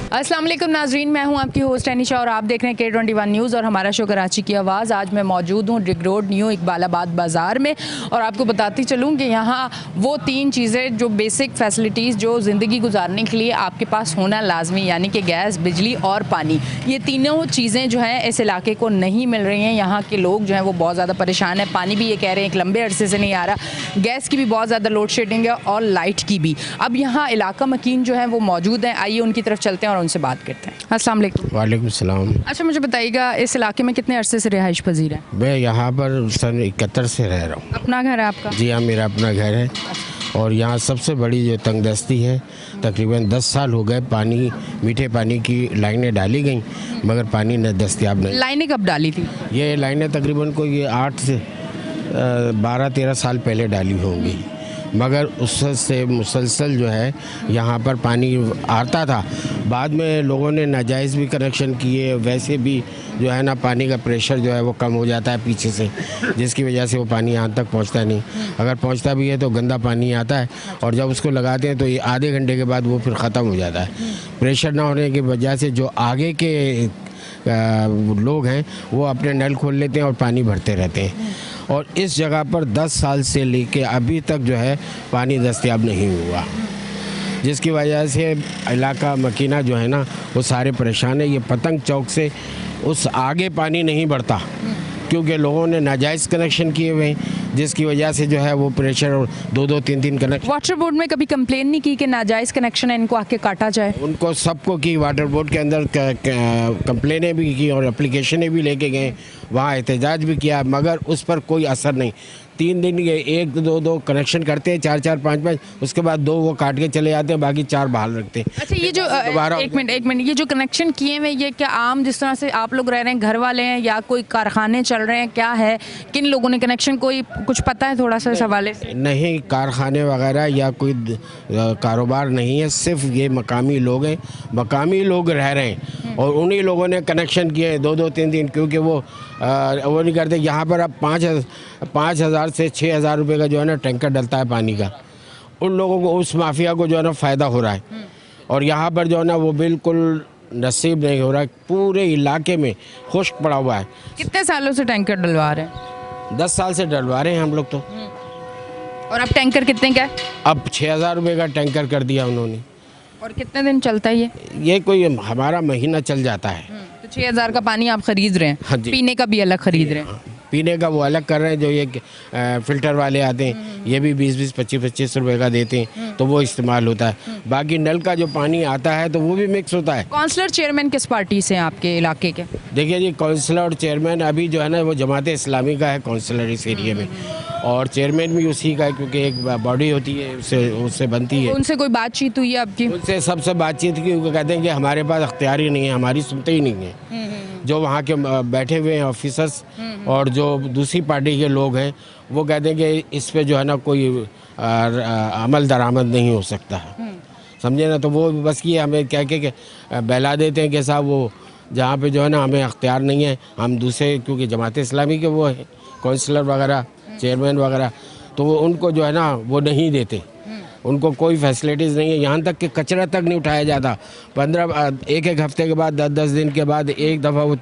अस्सलाम वालेकुम नाजरीन, मैं हूं आपकी होस्ट अनिशा और आप देख रहे हैं K21 न्यूज़ और हमारा शो कराची की आवाज़। आज मैं मौजूद हूं रिग रोड न्यू इकबालाबाद बाज़ार में और आपको बताती चलूं कि यहाँ वो तीन चीज़ें जो बेसिक फैसिलिटीज़ जो ज़िंदगी गुजारने के लिए आपके पास होना लाजमी, यानी कि गैस, बिजली और पानी, ये तीनों चीज़ें जो हैं इस इलाके को नहीं मिल रही हैं। यहाँ के लोग जो हैं वो बहुत ज़्यादा परेशान है। पानी भी ये कह रहे हैं एक लंबे अरसे से नहीं आ रहा, गैस की भी बहुत ज़्यादा लोड शेडिंग है और लाइट की भी। अब यहाँ इलाका मकीन जो है वो मौजूद हैं, आइए उनकी तरफ चलते हैं और उनसे बात करते हैं। अस्सलाम वालेकुम। वालेकुम सलाम। अच्छा, मुझे बताइएगा इस इलाके में कितने अरसे से रिहाइश पजीर है? मैं यहाँ पर सन 71 से रह रहा हूँ। अपना घर है आपका? जी हाँ, मेरा अपना घर है और यहाँ सबसे बड़ी जो तंगदस्ती है, तकरीबन 10 साल हो गए पानी, मीठे पानी की लाइनें डाली गई मगर पानी न दस्तयाब नहीं। लाइनें कब डाली थी? ये लाइनें तकरीबन कोई 8 से 12-13 साल पहले डाली होंगी, मगर उससे मुसलसल जो है यहाँ पर पानी आता था। बाद में लोगों ने नाजायज़ भी कनेक्शन किए, वैसे भी जो है ना पानी का प्रेशर जो है वो कम हो जाता है पीछे से, जिसकी वजह से वो पानी यहाँ तक पहुँचता नहीं। अगर पहुँचता भी है तो गंदा पानी आता है और जब उसको लगाते हैं तो ये आधे घंटे के बाद वो फिर ख़त्म हो जाता है। प्रेशर ना होने की वजह से जो आगे के लोग हैं वो अपने नल खोल लेते हैं और पानी भरते रहते हैं और इस जगह पर 10 साल से लेके अभी तक जो है पानी दस्तयाब नहीं हुआ, जिसकी वजह से इलाका मकीना जो है ना वो सारे परेशान है। ये पतंग चौक से उस आगे पानी नहीं बढ़ता क्योंकि लोगों ने नाजायज़ कनेक्शन किए हुए हैं, जिसकी वजह से जो है वो प्रेशर और 2-2 3-3 कनेक्शन। वाटर बोर्ड में कभी कंप्लेन नहीं की कि नाजायज़ कनेक्शन है, इनको आके काटा जाए? उनको सबको की, वाटर बोर्ड के अंदर कंप्लेनें भी की और एप्लीकेशनें भी लेके गए, वहाँ एहतजाज भी किया, मगर उस पर कोई असर नहीं। 3 दिन ये 1-2 कनेक्शन करते हैं, 4-4 5-5, उसके बाद 2 वो काट के चले जाते हैं, बाकी 4 बहाल रखते हैं। अच्छा, ये जो एक मिनट, ये जो कनेक्शन किए हुए, ये क्या आम जिस तरह से आप लोग रह रहे हैं घर वाले हैं या कोई कारखाने चल रहे हैं, क्या है, किन लोगों ने कनेक्शन, कोई कुछ पता है थोड़ा सा इस हवाले से? नहीं, कारखाने वगैरह या कोई कारोबार नहीं है, सिर्फ ये मकामी लोग हैं, मकामी लोग रह रहे हैं और उन्हीं लोगों ने कनेक्शन किए हैं 2-2 3-3, क्योंकि वो नहीं करते। यहाँ पर अब 5,000 से 6,000 रुपये का जो है ना टैंकर डलता है पानी का, उन लोगों को, उस माफिया को जो है ना फ़ायदा हो रहा है और यहाँ पर जो है ना वो बिल्कुल नसीब नहीं हो रहा है। पूरे इलाके में खुश्क पड़ा हुआ है। कितने सालों से टैंकर डलवा रहे हैं? 10 साल से डलवा रहे हैं हम लोग तो। और अब टैंकर कितने का है? अब 6,000 रुपये का टैंकर कर दिया उन्होंने। और कितने दिन चलता है ये कोई हमारा महीना चल जाता है। तो 6,000 का पानी आप खरीद रहे हैं? हाँ जी। पीने का भी अलग खरीद रहे हैं? पीने का वो अलग कर रहे हैं, जो ये फ़िल्टर वाले आते हैं ये भी 20-20 25-25 रुपए का देते हैं, तो वो इस्तेमाल होता है। बाकी नल का जो पानी आता है तो वो भी मिक्स होता है। काउंसलर चेयरमैन किस पार्टी से हैं आपके इलाके के? देखिए जी, काउंसलर और चेयरमैन अभी जो है ना वो जमात इस्लामी का है काउंसलर इस एरिया में, और चेयरमैन भी उसी का है क्योंकि एक बॉडी होती है उससे बनती है। उनसे कोई बातचीत हुई है आपकी? उनसे सबसे बातचीत की, वो कहते हैं कि हमारे पास अख्तियार ही नहीं है, हमारी सुनते ही नहीं है। जो वहाँ के बैठे हुए हैं ऑफिसर्स और जो दूसरी पार्टी के लोग हैं वो कहते हैं कि इस पे जो है ना कोई अमल दरामद नहीं हो सकता है, समझे ना। तो वो बस ये हमें कह के बहला देते हैं कि साहब वो जहाँ पे जो है ना हमें अख्तियार नहीं है, हम दूसरे, क्योंकि जमात इस्लामी के वो है काउंसलर वगैरह, चेयरमैन वगैरह, तो वो उनको जो है ना वो नहीं देते, उनको कोई फैसिलिटीज़ नहीं है। यहाँ तक कि कचरा तक नहीं उठाया जाता। 1-1 हफ्ते के बाद 10-10 दिन के बाद एक दफ़ा वो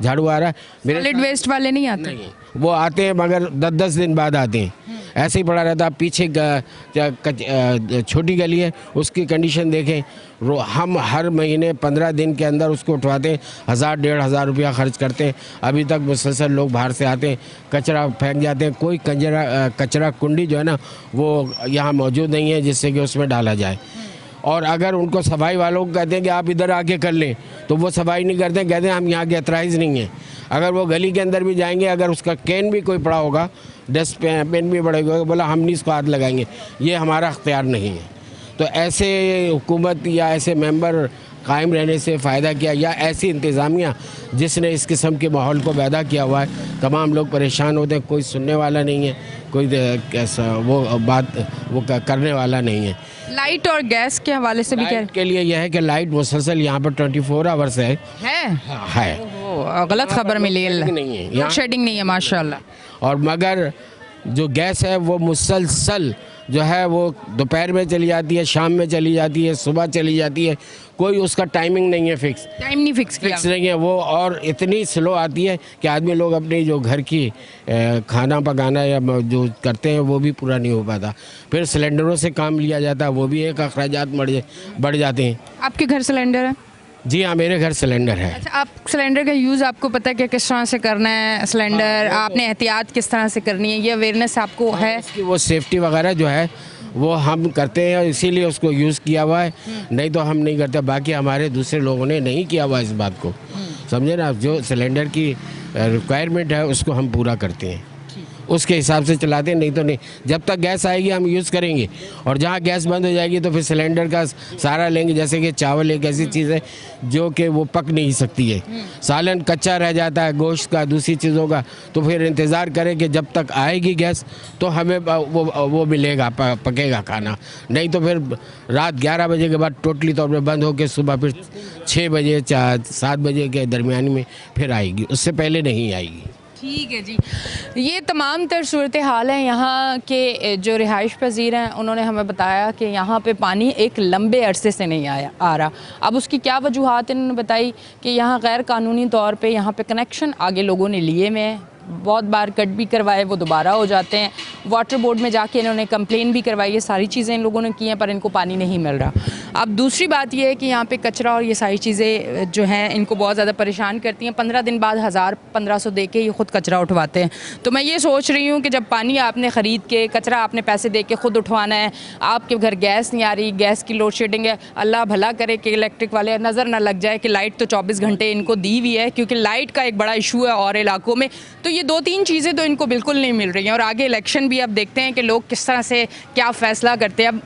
झाड़ू आ रहा है। सॉलिड वेस्ट वाले नहीं आते? नहीं, वो आते हैं मगर 10-10 दिन बाद आते हैं, ऐसे ही पड़ा रहता है। पीछे छोटी गली है, उसकी कंडीशन देखें, हम हर महीने 15 दिन के अंदर उसको उठवाते हैं, 1,000-1,500 रुपया खर्च करते हैं। अभी तक मुसलसल लोग बाहर से आते हैं, कचरा फेंक जाते हैं, कोई कचरा कुंडी जो है ना वो यहाँ मौजूद नहीं है जिससे कि उसमें डाला जाए। और अगर उनको सफाई वालों को कहते हैं कि आप इधर आके कर लें तो वो सफाई नहीं करते, कहते हैं हम यहाँ के अतराइज़ नहीं हैं। अगर वो गली के अंदर भी जाएंगे, अगर उसका कैन भी कोई पड़ा होगा, डस्ट पेन भी पड़ेगा, बोला हम नहीं इसको हाथ लगाएंगे, ये हमारा अख्तियार नहीं है। तो ऐसे हुकूमत या ऐसे मेंबर कायम रहने से फ़ायदा किया, या ऐसी इंतज़ामिया जिसने इस किस्म के माहौल को पैदा किया हुआ है, तमाम लोग परेशान होते हैं, कोई सुनने वाला नहीं है, कोई वो बात वो करने वाला नहीं है। लाइट और गैस के हवाले से भी क्या के लिए यह है कि लाइट मुसलसल यहाँ पर 24 आवर्स है। गलत खबर मिली है, नहीं है, शेडिंग नहीं है माशाल्लाह। और मगर जो गैस है वो मुसलसल जो है वो दोपहर में चली जाती है, शाम में चली जाती है, सुबह चली जाती है, कोई उसका टाइमिंग नहीं है फिक्स। टाइम नहीं फिक्स किया। फिक्स नहीं है वो, और इतनी स्लो आती है कि आदमी लोग अपनी जो घर की खाना पकाना या जो करते हैं वो भी पूरा नहीं हो पाता। फिर सिलेंडरों से काम लिया जाता है, वो भी एक अखराजात बढ़ जाते हैं। आपके घर सिलेंडर है? जी हाँ, मेरे घर सिलेंडर है। अच्छा, आप सिलेंडर का यूज़ आपको पता है कि किस तरह से करना है सिलेंडर, आपने एहतियात किस तरह से करनी है, ये अवेयरनेस आपको है? कि वो सेफ्टी वगैरह जो है वो हम करते हैं, इसीलिए उसको यूज़ किया हुआ है, नहीं तो हम नहीं करते। बाकी हमारे दूसरे लोगों ने नहीं किया हुआ इस बात को, समझे ना। जो सिलेंडर की रिक्वायरमेंट है उसको हम पूरा करते हैं, उसके हिसाब से चलाते हैं, नहीं तो नहीं। जब तक गैस आएगी हम यूज़ करेंगे, और जहाँ गैस बंद हो जाएगी तो फिर सिलेंडर का सहारा लेंगे। जैसे कि चावल एक ऐसी चीज़ है जो कि वो पक नहीं सकती है, सालन कच्चा रह जाता है गोश्त का, दूसरी चीज़ों का, तो फिर इंतज़ार करें कि जब तक आएगी गैस तो हमें वो मिलेगा, पकेगा खाना। नहीं तो फिर रात 11 बजे के बाद टोटली तौर पर बंद होकर सुबह फिर 6 बजे 7 बजे के दरमियान में फिर आएगी, उससे पहले नहीं आएगी। ठीक है जी, ये तमाम तर सूरत हाल है यहाँ के। जो रिहाइश पजीर हैं उन्होंने हमें बताया कि यहाँ पे पानी एक लंबे अरसे से नहीं आ रहा। अब उसकी क्या वजूहात इन्होंने बताई कि यहाँ गैर कानूनी तौर पे यहाँ पे कनेक्शन आगे लोगों ने लिए हुए हैं, बहुत बार कट भी करवाए, वो दोबारा हो जाते हैं। वाटर बोर्ड में जाके इन्होंने कंप्लेन भी करवाई, ये सारी चीज़ें इन लोगों ने की हैं, पर इनको पानी नहीं मिल रहा। अब दूसरी बात ये है कि यहाँ पे कचरा और ये सारी चीज़ें जो हैं इनको बहुत ज़्यादा परेशान करती हैं। 15 दिन बाद 1000-1500 दे के ये खुद कचरा उठवाते हैं। तो मैं ये सोच रही हूँ कि जब पानी आपने ख़रीद के, कचरा आपने पैसे दे के खुद उठवाना है, आपके घर गैस नहीं आ रही, गैस की लोड शेडिंग है, अल्लाह भला करे कि इलेक्ट्रिक वाले नज़र ना लग जाए कि लाइट तो 24 घंटे इनको दी हुई है, क्योंकि लाइट का एक बड़ा इशू है और इलाकों में। तो ये 2-3 चीज़ें तो इनको बिल्कुल नहीं मिल रही हैं। और आगे इलेक्शन भी अब देखते हैं कि लोग किस तरह से क्या फ़ैसला करते हैं। अब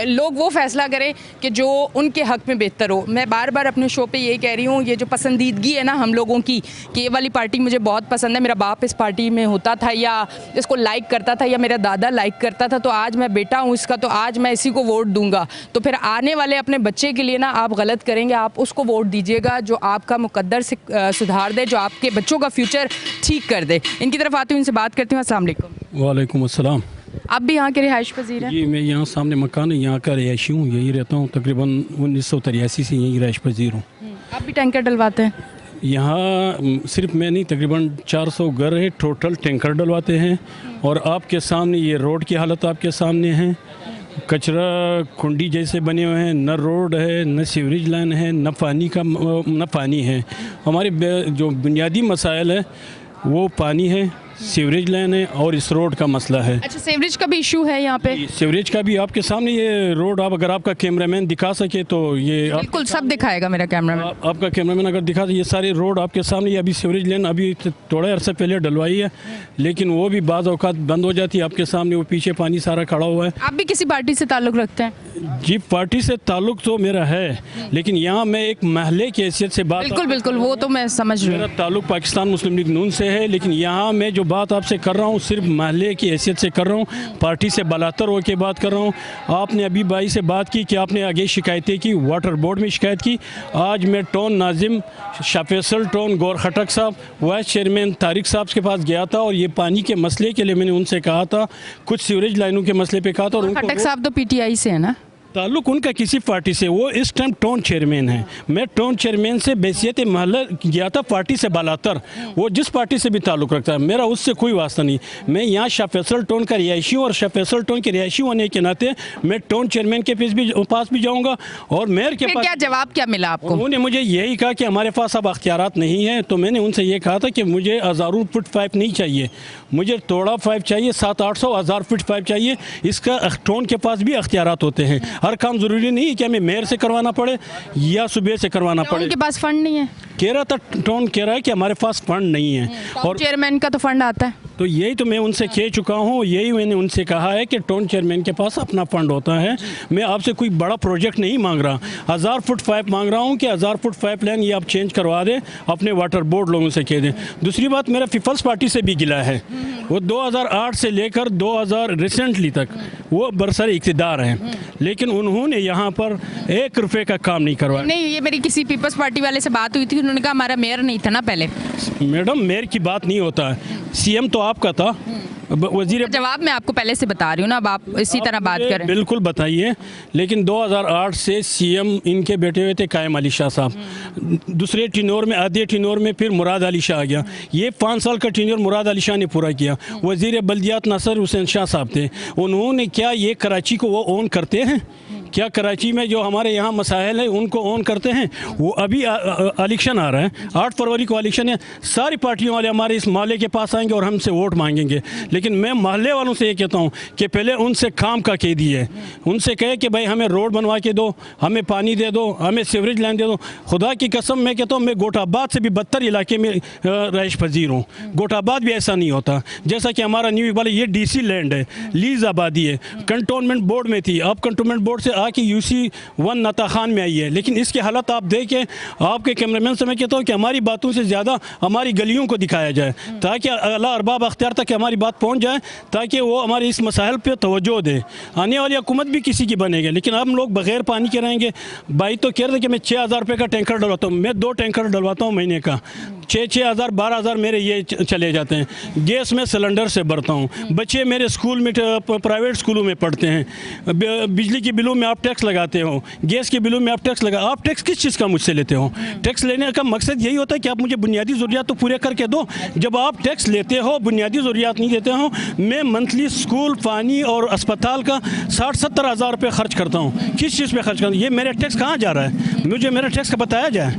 लोग वो फ़ैसला करें कि जो उनके हक़ में बेहतर हो। मैं बार बार अपने शो पे यही कह रही हूँ, ये जो पसंदीदगी है ना हम लोगों की कि ये वाली पार्टी मुझे बहुत पसंद है, मेरा बाप इस पार्टी में होता था या इसको लाइक करता था या मेरा दादा लाइक करता था, तो आज मैं बेटा हूँ इसका, तो आज मैं इसी को वोट दूंगा। तो फिर आने वाले अपने बच्चे के लिए ना आप गलत करेंगे, आप उसको वोट दीजिएगा जो आपका मुकद्दर से सुधार दे, जो आपके बच्चों का फ्यूचर ठीक कर दे। इनकी तरफ आती हूँ, इनसे बात करती हूँ। अस्सलाम वालेकुम। वालेकुम अस्सलाम। आप भी यहाँ के रिहाइश पजीर हैं? जी, मैं यहाँ सामने मकान है, यहाँ का रिहायशी हूँ, यही रहता हूँ। तकरीबन 1983 से यही रिहाइश पजीर हूँ। आप भी टैंकर डलवाते हैं? यहाँ सिर्फ मैं नहीं, तकरीबन 400 घर है, टोटल टैंकर डलवाते हैं। और आपके सामने ये रोड की हालत आपके सामने है, कचरा कुंडी जैसे बने हुए हैं, न रोड है, न सीवरेज लाइन है, न पानी है। हमारे जो बुनियादी मसाइल है वो पानी है, सीवरेज लाइन है और इस रोड का मसला है। अच्छा, सीवरेज का भी इशू है यहाँ पे? सीवरेज का भी आपके सामने ये रोड, आप अगर आपका कैमरामैन दिखा सके तो ये बिल्कुल सब दिखाएगा मेरा कैमरामैन। आपका कैमरामैन अगर दिखा, ये सारे रोड आपके सामने, ये अभी सीवरेज लाइन अभी थोड़े अरसे पहले डलवाई है, लेकिन वो भी बाज़ औक़ात बंद हो जाती है। आपके सामने वो पीछे पानी सारा खड़ा हुआ है। आप भी किसी पार्टी से ताल्लुक़ रखते हैं? जी, पार्टी से ताल्लुक़ तो मेरा है, लेकिन यहाँ मैं एक महल्ले की हैसियत से बात, बिल्कुल वो तो मैं समझ रही हूँ। मेरा ताल्लुक़ पाकिस्तान मुस्लिम लीग नून से है, लेकिन यहाँ मैं जो बात आपसे कर रहा हूँ सिर्फ महल्ले की हैसियत से कर रहा हूँ, पार्टी से बलातर होकर बात कर रहा हूँ। आपने अभी भाई से बात की कि आपने आगे शिकायतें की, वाटर बोर्ड में शिकायत की। आज मैं टोन नाजिम शाह फैसल टोन गौर खटक साहब, वाइस चेयरमैन तारिक साहब के पास गया था, और ये पानी के मसले के लिए मैंने उनसे कहा था, कुछ सीवरेज लाइनों के मसले पे कहा था। और खटक साहब तो पीटीआई से है ना? ताल्लुक़ उनका किसी पार्टी से, वो इस टाइम टाउन चेयरमैन हैं। मैं टाउन चेयरमैन से बैसियत महल गया था, पार्टी से बालातर, वो जिस पार्टी से भी ताल्लुक़ रखता है, मेरा उससे कोई वास्ता नहीं। मैं यहाँ शाह फैसल टाउन का रिहायशी हूँ, और शाह फैसल टाउन के रिहायशी होने के नाते मैं टाउन चेयरमैन के पास भी जाऊँगा और मेयर के पास। क्या जवाब क्या मिला आपको? उन्होंने मुझे यही कहा कि हमारे पास अब अख्तियारात नहीं है। तो मैंने उनसे ये कहा था कि मुझे 1000 फुट पाइप नहीं चाहिए, मुझे तोड़ा पाइप चाहिए, 700-800 1000 फुट पाइप चाहिए। इसका टाउन के पास भी अख्तियारात होते हैं। हर काम ज़रूरी नहीं है कि हमें मेयर से करवाना पड़े या सुबह से करवाना पड़े। उनके पास फंड नहीं है? कह रहा था, टाउन कह रहा है कि हमारे पास फंड नहीं है, और चेयरमैन का तो फंड आता है। तो यही तो मैं उनसे कह चुका हूँ, यही मैंने उनसे कहा है कि टाउन चेयरमैन के पास अपना फंड होता है। मैं आपसे कोई बड़ा प्रोजेक्ट नहीं मांग रहा, 1000 फुट पाइप मांग रहा हूँ कि 1000 फुट पाइप लाइन ये आप चेंज करवा दें, अपने वाटर बोर्ड लोगों से कह दें। दूसरी बात, मेरा पीपल्स पार्टी से भी गिला है, वो 2008 से लेकर 2000 रिसेंटली तक वो बरसर इक़्तिदार हैं, लेकिन उन्होंने यहाँ पर 1 रुपये का काम नहीं करवाया। नहीं, ये मेरी किसी पीपल्स पार्टी वाले से बात हुई थी, उन्होंने कहा हमारा मेयर नहीं था ना पहले। मैडम, मेयर की बात नहीं होता है, सीएम तो आपका था, वजीर जवाब मैं आपको पहले से बता रही हूँ ना, अब आप इसी तरह बात मुझे करें। बिल्कुल बताइए, लेकिन 2008 से सीएम इनके बैठे हुए थे कायम अली शाह साहब, दूसरे टिनोर में आधे टिनोर में फिर मुराद अली शाह आ गया। ये 5 साल का टिनोर मुराद अली शाह ने पूरा किया। वजीर बल्दियात नासिर हुसैन शाह साहब थे, उन्होंने क्या ये कराची को वो ओन करते हैं? क्या कराची में जो हमारे यहाँ मसाइल है उनको ऑन करते हैं? वो अभी इलेक्शन आ रहा है, 8 फरवरी को इलेक्शन है, सारी पार्टियों वाले हमारे इस मोहल्ले के पास आएंगे और हमसे वोट मांगेंगे। लेकिन मैं मोहल्ले वालों से ये कहता हूँ कि पहले उनसे काम का कह दिए, उनसे कहे कि भाई हमें रोड बनवा के दो, हमें पानी दे दो, हमें सीवरेज लाइन दे दो। खुदा की कसम मैं कहता हूँ, मैं गोटाबाद से भी बदतर इलाके में रहाइश पजीर हूँ। गोटाबाद भी ऐसा नहीं होता। जैसा कि हमारा न्यू इकबाल, ये डीसी लैंड है, लीज आबादी है, कंटोनमेंट बोर्ड में थी, अब कंटोनमेंट बोर्ड से आके यूसी 1 नता खान में आई है। लेकिन इसके हालात आप देखें, आपके कैमरामैन से मैं कहता हूँ कि हमारी बातों से ज़्यादा हमारी गलियों को दिखाया जाए, ताकि अल्लाह अरबाब अख्तियार तक हमारी बात पहुँच जाए, ताकि वो हमारे इस मसाइल पे तवज्जो दे। आने वाली हुकूमत भी किसी की बनेगी, लेकिन हम लोग बगैर पानी के रहेंगे। भाई तो कह रहे थे कि मैं 6000 रुपये का टैंकर डलवाता हूँ, मैं 2 टैंकर डलवाता हूँ महीने का, 6,000 12,000 मेरे ये चले जाते हैं। गैस में सिलेंडर से भरता हूँ, बच्चे मेरे स्कूल में प्राइवेट स्कूलों में पढ़ते हैं, बिजली के बिलों में आप टैक्स लगाते हो, गैस के बिलों में आप टैक्स लगा, आप टैक्स किस चीज़ का मुझसे लेते हो? टैक्स लेने का मकसद यही होता है कि आप मुझे बुनियादी ज़रूरियात तो पूरे करके दो। जब आप टैक्स लेते हो, बुनियादी ज़रूरियात नहीं देते हो, मैं मंथली स्कूल, पानी और अस्पताल का 60-70 हज़ार रुपये खर्च करता हूँ। किस चीज़ पे खर्च करता हूँ? ये मेरा टैक्स कहाँ जा रहा है? मुझे मेरा टैक्स का बताया जाए।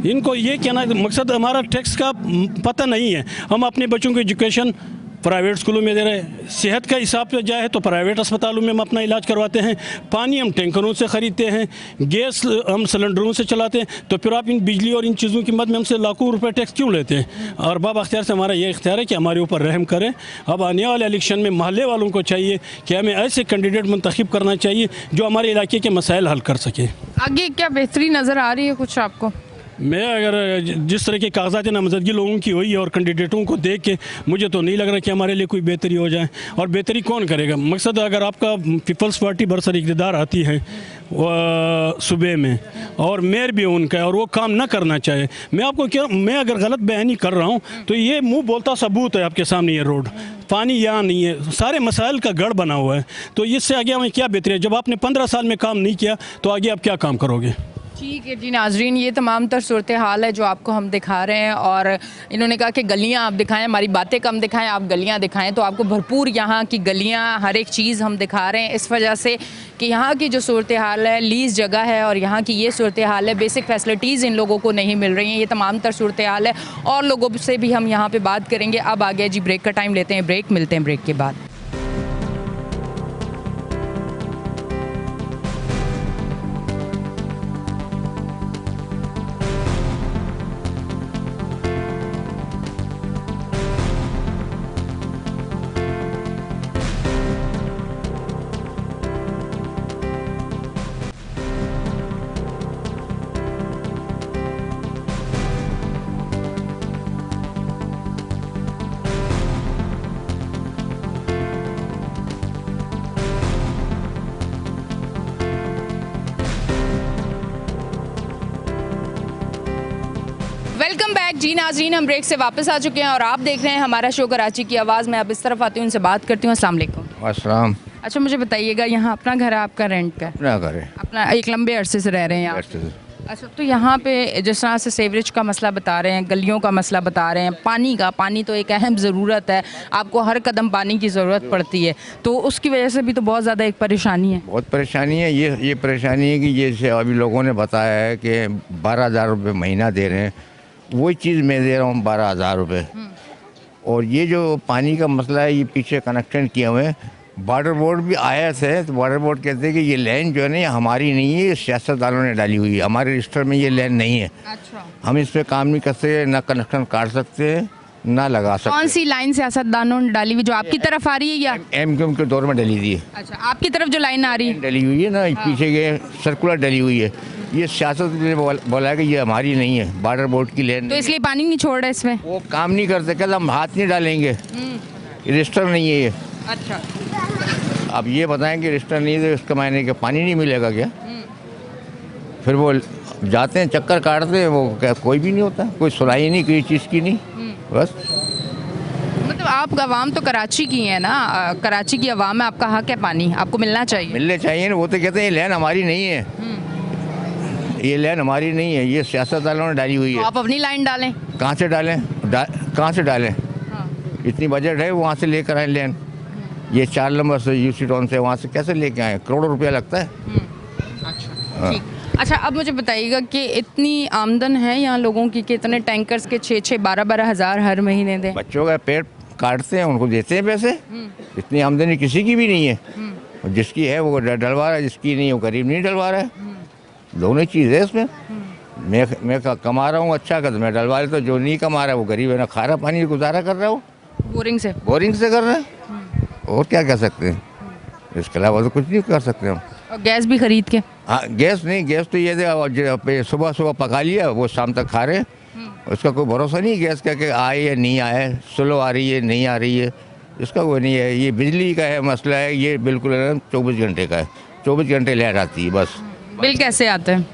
इनको ये कहना मकसद हमारा टैक्स का पता नहीं है। हम अपने बच्चों को एजुकेशन प्राइवेट स्कूलों में दे रहे हैं, सेहत का हिसाब से जाए तो प्राइवेट अस्पतालों में हम अपना इलाज करवाते हैं, पानी हम टैंकरों से ख़रीदते हैं, गैस हम सिलेंडरों से चलाते हैं। तो फिर आप इन बिजली और इन चीज़ों की मद में हमसे लाखों रुपए टैक्स क्यों लेते हैं? और बाब अख्तियार से हमारा ये इख्तियार है कि हमारे ऊपर रहम करें। अब आने वाले इलेक्शन में मोहल्ले वालों को चाहिए कि हमें ऐसे कैंडिडेट मुंतखब करना चाहिए जो हमारे इलाके के मसाइल हल कर सके। आगे क्या बेहतरी नज़र आ रही है कुछ आपको? मैं अगर जिस तरह के कागजात नामजदगी लोगों की हुई है और कैंडिडेटों को देख के मुझे तो नहीं लग रहा कि हमारे लिए कोई बेहतरी हो जाए। और बेहतरी कौन करेगा? मकसद अगर आपका पीपल्स पार्टी बरसर इक़्तिदार आती है सूबे में और मेयर भी उनका है और वो काम ना करना चाहे, मैं आपको क्या, मैं अगर गलत बयानी कर रहा हूँ तो ये मुंह बोलता सबूत है आपके सामने। ये रोड, पानी यहाँ नहीं है, सारे मसाइल का गढ़ बना हुआ है। तो इससे आगे हमें क्या बेहतरी है? जब आपने 15 साल में काम नहीं किया तो आगे आप क्या काम करोगे? ठीक है जी नाजरीन, ये तमाम तर सूरत हाल है जो आपको हम दिखा रहे हैं। और इन्होंने कहा कि गलियां आप दिखाएं, हमारी बातें कम दिखाएं, आप गलियां दिखाएं। तो आपको भरपूर यहाँ की गलियां, हर एक चीज़ हम दिखा रहे हैं, इस वजह से कि यहाँ की जो सूरत हाल है, लीज जगह है और यहाँ की ये सूरत हाल है, बेसिक फैसिलिटीज़ इन लोगों को नहीं मिल रही हैं। ये तमाम तर सूरत हाल है और लोगों से भी हम यहाँ पर बात करेंगे। अब आ गया जी ब्रेक का टाइम, लेते हैं ब्रेक, मिलते हैं ब्रेक के बाद। वेलकम बैक जी नाजरीन, हम ब्रेक से वापस आ चुके हैं और आप देख रहे हैं हमारा शो कराची की आवाज़ में। अब इस तरफ आती हूँ, उनसे बात करती हूँ। अस्सलाम वालेकुम। अस्सलाम। अच्छा, मुझे बताइएगा, यहाँ अपना घर है आपका, रेंट का? अपना घर है। अपना, एक लंबे अरसे से रह रहे हैं यहाँ? अच्छा, तो यहाँ पे जिस तरह से सीवरेज का मसला बता रहे हैं, गलियों का मसला बता रहे हैं, पानी तो एक अहम ज़रूरत है, आपको हर कदम पानी की ज़रूरत पड़ती है, तो उसकी वजह से भी तो बहुत ज़्यादा एक परेशानी है। बहुत परेशानी है। ये परेशानी है कि जैसे अभी लोगों ने बताया है कि 12,000 रुपये महीना दे रहे हैं, वही चीज़ मैं दे रहा हूँ 12,000 रुपये। और ये जो पानी का मसला है, ये पीछे कनेक्शन किए हुए हैं। बॉर्डर बोर्ड भी आया थे, तो बॉर्डर बोर्ड कहते हैं कि ये लाइन जो है ना, ये हमारी नहीं है, ये सियासतदानों ने डाली हुई है, हमारे रजिस्टर में ये लाइन नहीं है। अच्छा। हम इस पर काम नहीं कर सकते, ना कनेक्शन काट सकते हैं, ना लगा सकते। कौन सी लाइन सियासतदानों ने डाली हुई, जो आपकी तरफ आ रही है या MQM के दौर में डली थी? अच्छा, आपकी तरफ जो लाइन आ रही है डली हुई है ना, पीछे के सर्कुलर डली हुई है। ये सियासत ने बोला है कि ये हमारी नहीं है, बॉर्डर बोर्ड की लाइन, तो इसलिए पानी नहीं छोड़ रहे इसमें? वो काम नहीं करते, कहते हम हाथ नहीं डालेंगे, रजिस्टर नहीं है ये। अच्छा, अब ये बताएं कि रजिस्टर नहीं है तो इसका मायने कि पानी नहीं मिलेगा क्या? फिर वो जाते हैं, चक्कर काटते हैं, वो क्या कोई भी नहीं होता, कोई सुनाई नहीं, किसी चीज़ की नहीं, बस। मतलब आप आवाम तो कराची की है ना, कराची की आवाम में आपका हक है, पानी आपको मिलना चाहिए। मिलने चाहिए ना, वो तो कहते हैं ये लैंड हमारी नहीं है, ये लैंड हमारी नहीं है, ये सियासत वालों ने डाली हुई तो है। आप अपनी लाइन डालें। कहाँ से डालें? कहाँ से डालें? हाँ। इतनी बजट है, वहाँ से लेकर आए लैंड। ये 4 नंबर से यूसी टाउन से वहाँ से कैसे लेके आए? करोड़ों रुपया लगता है। अच्छा ठीक। अच्छा अब मुझे बताइएगा कि इतनी आमदन है यहाँ लोगों की कि इतने टैंकर्स के 6-6 12-12 हज़ार हर महीने दें? बच्चों का पेट काटते हैं, उनको देते हैं पैसे। इतनी आमदनी किसी की भी नहीं है, और जिसकी है वो डलवा रहा है, जिसकी नहीं वो गरीब नहीं डलवा रहा है। दोनों चीज़ है इसमें। मैं कमा रहा हूँ अच्छा कर, मैं डलवा रहा, तो जो नहीं कमा रहा है वो गरीब है ना, खारा पानी गुजारा कर रहा है, वो बोरिंग से कर रहा है। और क्या कह सकते हैं? इसके अलावा तो कुछ नहीं कर सकते हम। और गैस भी खरीद के? हाँ, गैस नहीं, गैस तो ये सुबह सुबह पका लिया, वो शाम तक खा रहे। उसका कोई भरोसा नहीं गैस का कि आए या नहीं आए, स्लो आ रही है नहीं आ रही है, इसका वो नहीं है। ये बिजली का है मसला है, ये बिल्कुल 24 घंटे का है, 24 घंटे लाइट आती है बस। बिल कैसे आते हैं?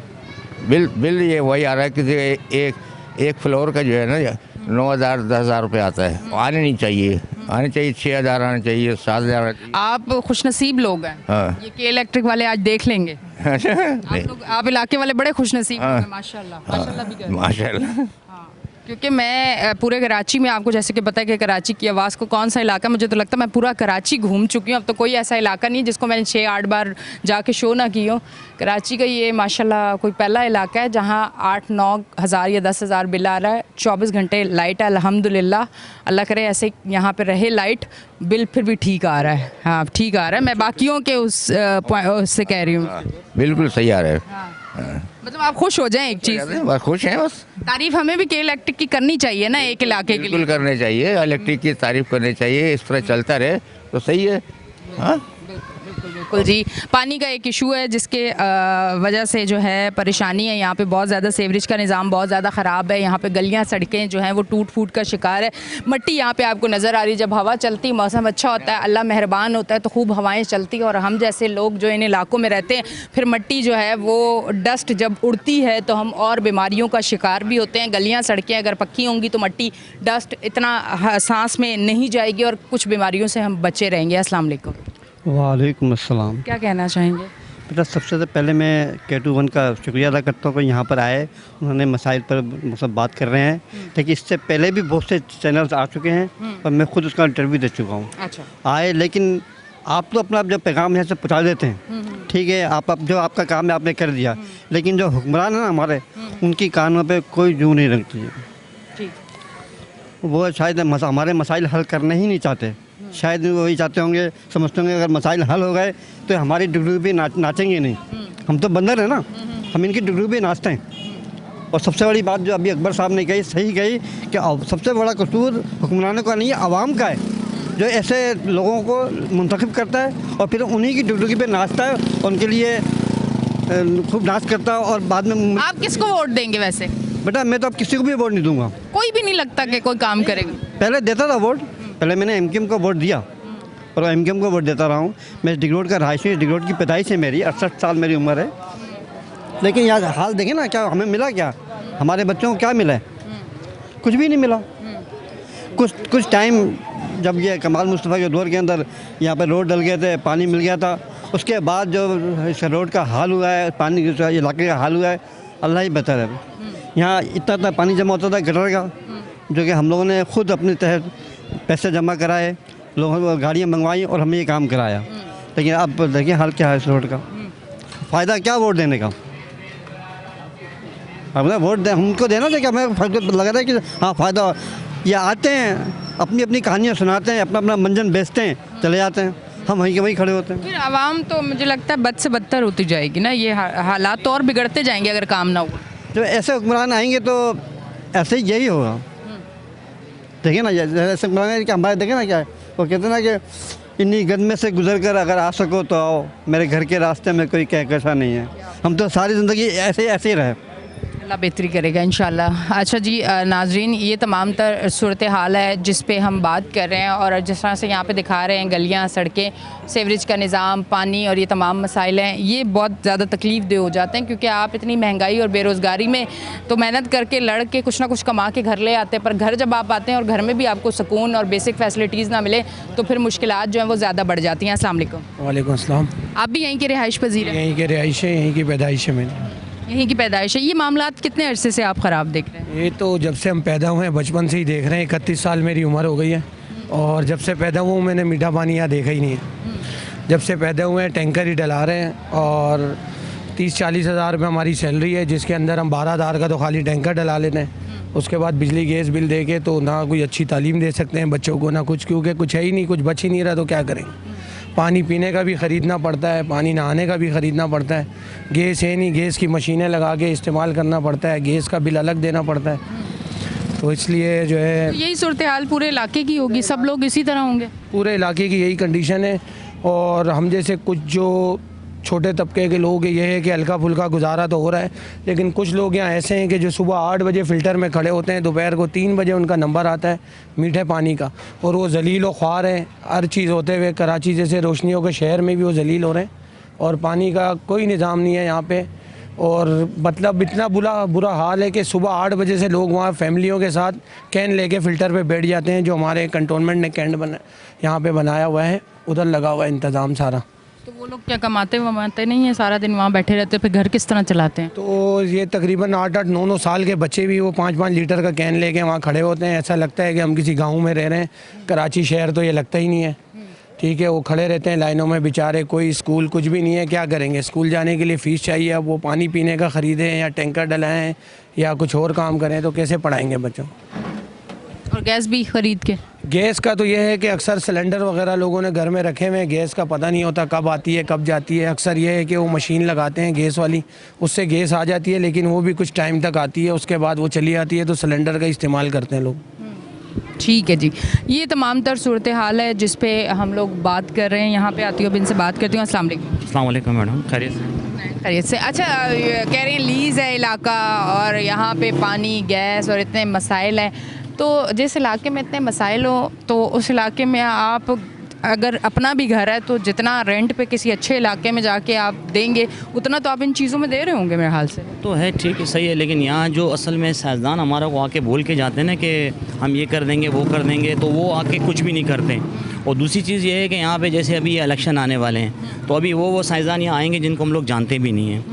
बिल ये वही आ रहा है कि एक फ्लोर का जो है ना 9,000 10,000 रुपये आता है। आने नहीं चाहिए, आने चाहिए 6,000 आने चाहिए, 7,000 आने चाहिए। आप खुशनसीब लोग हैं। हाँ। ये के इलेक्ट्रिक वाले आज देख लेंगे। आप इलाके वाले बड़े खुशनसीब हैं, माशाल्लाह माशाल्लाह भी करें। माशाल्लाह। क्योंकि मैं पूरे कराची में, आपको जैसे कि पता है कि कराची की आवाज़ को कौन सा इलाका, मुझे तो लगता है मैं पूरा कराची घूम चुकी हूँ। अब तो कोई ऐसा इलाका नहीं जिसको मैंने 6-8 बार जाके शो ना की हो। कराची का ये माशाल्लाह कोई पहला इलाका है जहाँ 8-9 हज़ार या 10,000 बिल आ रहा है, 24 घंटे लाइट है अल्हम्दुलिल्लाह। अल्लाह करे ऐसे यहाँ पे रहे लाइट, बिल फिर भी ठीक आ रहा है। हाँ ठीक आ रहा है, मैं बाकियों के उससे कह रही हूँ। बिल्कुल सही आ रहा है। मतलब आप खुश हो जाएं एक चीज़ से। बस खुश हैं बस। तारीफ हमें भी के इलेक्ट्रिक की करनी चाहिए ना एक इलाके के लिए। बिल्कुल करने चाहिए, इलेक्ट्रिक की तारीफ करनी चाहिए, इस तरह चलता रहे तो सही है। हाँ बिल्कुल जी। पानी का एक इशू है जिसके वजह से जो है परेशानी है यहाँ पे, बहुत ज़्यादा सीवरेज का निज़ाम बहुत ज़्यादा ख़राब है। यहाँ पे गलियाँ सड़कें जो हैं वो टूट फूट का शिकार है। मिट्टी यहाँ पे आपको नज़र आ रही है, जब हवा चलती, मौसम अच्छा होता है, अल्लाह मेहरबान होता है तो खूब हवाएं चलती हैं। और हम जैसे लोग जो इन इलाकों में रहते हैं, फिर मिट्टी जो है वो डस्ट जब उड़ती है तो हम और बीमारियों का शिकार भी होते हैं। गलियाँ सड़कें अगर पक्की होंगी तो मिट्टी डस्ट इतना सांस में नहीं जाएगी और कुछ बीमारियों से हम बचे रहेंगे। अस्सलाम वालेकुम। वालेकुम अस्सलाम। क्या कहना चाहेंगे? बेटा सबसे पहले मैं K21 का शुक्रिया अदा करता हूँ कि यहाँ पर आए, उन्होंने मसाइल पर मतलब बात कर रहे हैं। लेकिन इससे पहले भी बहुत से चैनल्स आ चुके हैं और मैं खुद उसका इंटरव्यू दे चुका हूँ। अच्छा। आए, लेकिन आप तो अपना जब पैगाम यहाँ से पहुँचा देते हैं, ठीक है, आप जो आपका काम है आपने कर दिया, लेकिन जो हुक्मरान है ना हमारे, उनकी कानों पर कोई जू नहीं रखती है। ठीक। वो शायद हमारे मसाइल हल करना ही नहीं चाहते। शायद वही चाहते होंगे, समझते होंगे अगर मसाइल हल हो गए तो हमारी डुगडुगी भी नाचेंगे नहीं। हम तो बंदर हैं ना, हम इनकी डुगडुगी भी नाचते हैं। और सबसे बड़ी बात जो अभी अकबर साहब ने कही, सही कही कि सबसे बड़ा कसूर हुक्मरानों का नहीं है, आवाम का है, जो ऐसे लोगों को मुंतखब करता है और फिर उन्हीं की डुगडुगी पे नाचता है, उनके लिए खूब नाच करता है। और बाद में आप किसको वोट देंगे वैसे? बेटा मैं तो अब किसी को भी वोट नहीं दूंगा। कोई भी नहीं लगता कि कोई काम करेगा? पहले देता था वोट, पहले मैंने MKM को वोट दिया और MKM को वोट देता रहा हूँ। मैं डिगरोड का रहायशी, डिगरोड की पैदाइश है मेरी, 68 साल मेरी उम्र है। लेकिन यार हाल देखें ना, क्या हमें मिला, क्या हमारे बच्चों को क्या मिला है? कुछ भी नहीं मिला। कुछ टाइम जब ये कमाल मुस्तफ़ा के दौर के अंदर यहाँ पर रोड डल गए थे, पानी मिल गया था, उसके बाद जो इस रोड का हाल हुआ है, पानी इलाके का हाल हुआ है, अल्लाह ही बेहतर है। यहाँ इतना पानी जमा होता था गटर का, जो कि हम लोगों ने खुद अपने तहत पैसे जमा कराए, लोगों को गाड़ियाँ मंगवाई और हमें ये काम कराया। लेकिन अब देखिए हाल क्या है इस रोड का। फ़ायदा क्या वोट देने का? हमें वोट दे, हमको देना चाहिए कि हमें लग रहा है कि हाँ फ़ायदा। ये आते हैं, अपनी अपनी कहानियाँ सुनाते हैं, अपना अपना मंजन बेचते हैं, चले जाते हैं, हम वहीं के वहीं खड़े होते हैं। फिर आवाम तो मुझे लगता है बद से बदतर होती जाएगी ना, ये हालात तो और बिगड़ते जाएंगे अगर काम ना हुआ। जब ऐसे हुक्मरान आएंगे तो ऐसे ही यही होगा। देखिए ना, ऐसे हुक्मरान कि हमारे देखें ना क्या है, वो कहते हैं ना कि इन्हीं गद में से गुजर कर अगर आ सको तो आओ, मेरे घर के रास्ते में कोई कहकशा नहीं है। हम तो सारी ज़िंदगी ऐसे ही रहे। अल्लाह बेहतरी करेगा इंशाल्लाह। अच्छा जी नाजरीन, ये तमाम तर सूरत हाल है जिस पे हम बात कर रहे हैं, और जिस तरह से यहाँ पे दिखा रहे हैं गलियाँ, सड़कें, सीवरेज का निज़ाम, पानी और ये तमाम मसाइल हैं, ये बहुत ज़्यादा तकलीफ़ दे हो जाते हैं क्योंकि आप इतनी महंगाई और बेरोज़गारी में तो मेहनत करके लड़ के कुछ ना कुछ कमा के घर ले आते हैं, पर घर जब आप आते हैं और घर में भी आपको सुकून और बेसिक फैसिलिटीज़ ना मिले तो फिर मुश्किलात जो हैं वो ज़्यादा बढ़ जाती हैं। अस्सलाम वालेकुम। वालेकुम अस्सलाम। आप भी यहीं के रिहाइश पजीर हैं? यहीं के रिहाइश है, यहीं की पैदाइश है मेरी। यहीं की पैदाइश है। ये मामलात कितने अरसे से आप ख़राब देख रहे हैं? ये तो जब से हम पैदा हुए हैं बचपन से ही देख रहे हैं। 31 साल मेरी उम्र हो गई है और जब से पैदा हुआ हूँ मैंने मीठा पानी यहाँ देखा ही नहीं है। जब से पैदा हुए हैं टैंकर ही डला रहे हैं और 30-40 हज़ार रुपये हमारी सैलरी है, जिसके अंदर हम 12 हज़ार का तो खाली टैंकर डला लेते हैं। उसके बाद बिजली गैस बिल दे के तो ना कोई अच्छी तालीम दे सकते हैं बच्चों को, ना कुछ, क्योंकि कुछ है ही नहीं, कुछ बच ही नहीं रहा तो क्या करेंगे। पानी पीने का भी ख़रीदना पड़ता है, पानी नहाने का भी ख़रीदना पड़ता है, गैस है नहीं, गैस की मशीनें लगा के इस्तेमाल करना पड़ता है, गैस का बिल अलग देना पड़ता है। तो इसलिए जो है यही सूरत हाल पूरे इलाके की होगी, सब लोग इसी तरह होंगे? पूरे इलाके की यही कंडीशन है। और हम जैसे कुछ जो छोटे तबके के लोग ये है कि हल्का फुल्का गुजारा तो हो रहा है, लेकिन कुछ लोग यहाँ ऐसे हैं कि जो सुबह 8 बजे फ़िल्टर में खड़े होते हैं, दोपहर को 3 बजे उनका नंबर आता है मीठे पानी का, और वो जलील व ख्वार हैं। हर चीज़ होते हुए कराची जैसे रोशनियों के शहर में भी वो जलील हो रहे हैं और पानी का कोई निज़ाम नहीं है यहाँ पे। और मतलब इतना बुरा हाल है कि सुबह 8 बजे से लोग वहाँ फैमिलियों के साथ कैन लेके फ़िल्टर पे बैठ जाते हैं, जो हमारे कंटोनमेंट ने कैंट यहाँ पे बनाया हुआ है, उधर लगा हुआ है इंतज़ाम सारा। तो वो लोग क्या कमाते वमाते नहीं है, सारा दिन वहाँ बैठे रहते, फिर घर किस तरह चलाते हैं? तो ये तकरीबन 8-8, 9-9 साल के बच्चे भी वो 5-5 लीटर का कैन लेके वहाँ खड़े होते हैं। ऐसा लगता है कि हम किसी गाँव में रह रहे हैं। कराची शहर तो ये लगता ही नहीं है। ठीक है, वो खड़े रहते हैं लाइनों में बेचारे, कोई स्कूल कुछ भी नहीं है, क्या करेंगे। स्कूल जाने के लिए फ़ीस चाहिए, अब वो पानी पीने का ख़रीदें या टैंकर डलाएँ या कुछ और काम करें तो कैसे पढ़ाएंगे बच्चों। और गैस भी ख़रीद के? गैस का तो ये है कि अक्सर सिलेंडर वगैरह लोगों ने घर में रखे हुए हैं, गैस का पता नहीं होता कब आती है कब जाती है। अक्सर ये है कि वो मशीन लगाते हैं गैस वाली, उससे गैस आ जाती है, लेकिन वो भी कुछ टाइम तक आती है, उसके बाद वो चली आती है, तो सिलेंडर का इस्तेमाल करते हैं लोग। ठीक है जी, ये तमाम तर सूरत हाल है जिस पे हम लोग बात कर रहे हैं। यहाँ पे आती हूँ, अब इनसे बात करती हूँ। अस्सलाम वालेकुम। अस्सलाम वालेकुम मैडम, खैरियत से? खैरियत से। अच्छा, कह रहे हैं लीज़ है इलाका और यहाँ पे पानी गैस और इतने मसाइल हैं, तो जिस इलाके में इतने मसाइल हो तो उस इलाके में आप अगर अपना भी घर है तो जितना रेंट पे किसी अच्छे इलाके में जाके आप देंगे उतना तो आप इन चीज़ों में दे रहे होंगे मेरे हाल से। तो है, ठीक है, सही है, लेकिन यहाँ जो असल में साइंसदान हमारा को आके बोल के जाते हैं ना कि हम ये कर देंगे वो कर देंगे, तो वो आके कुछ भी नहीं करते। और दूसरी चीज़ ये है कि यहाँ पे जैसे अभी इलेक्शन आने वाले हैं, तो अभी वो साइंसदान यहाँ आएंगे जिनको हम लोग जानते भी नहीं हैं,